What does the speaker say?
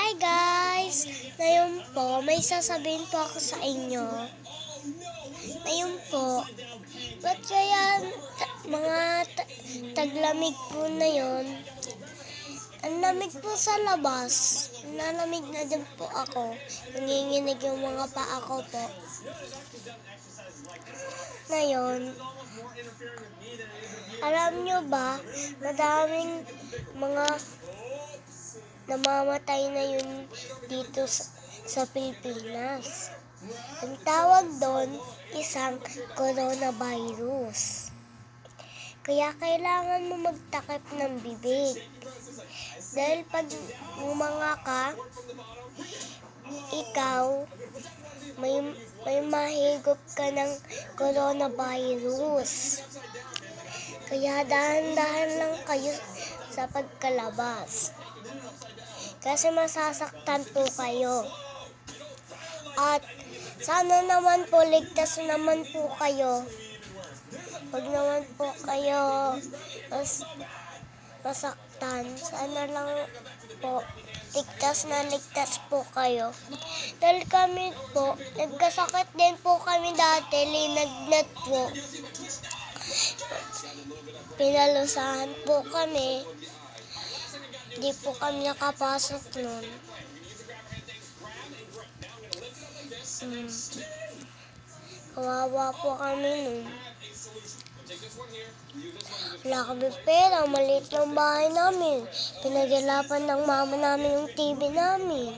Hi guys! Ngayon po, may sasabihin po ako sa inyo. Ngayon po, ba't kaya taglamig po na yon? Ang lamig po sa labas. Nalamig na din po ako. Nanginginig yung mga paa ko po. Ngayon, alam nyo ba, madaming mga namamatay na yun dito sa Pilipinas. Ang tawag doon, isang coronavirus. Kaya kailangan mo magtakip ng bibig. Dahil pag umanga ka, ikaw, may mahigop ka ng coronavirus. Kaya dahan-dahan lang kayo sa pagkalabas. Kasi masasaktan po kayo. At sana naman po, ligtas naman po kayo. Huwag naman po kayo masaktan. Sana lang po, ligtas po kayo. Dahil kami po, nagkasakit din po kami dati, linagnat po. Pinalusahan po kami. Di po kami nakapasok nun. Kawawa po kami nun. Wala kami pera, maliit lang bahay namin. Pinagalapan ng mama namin yung TV namin.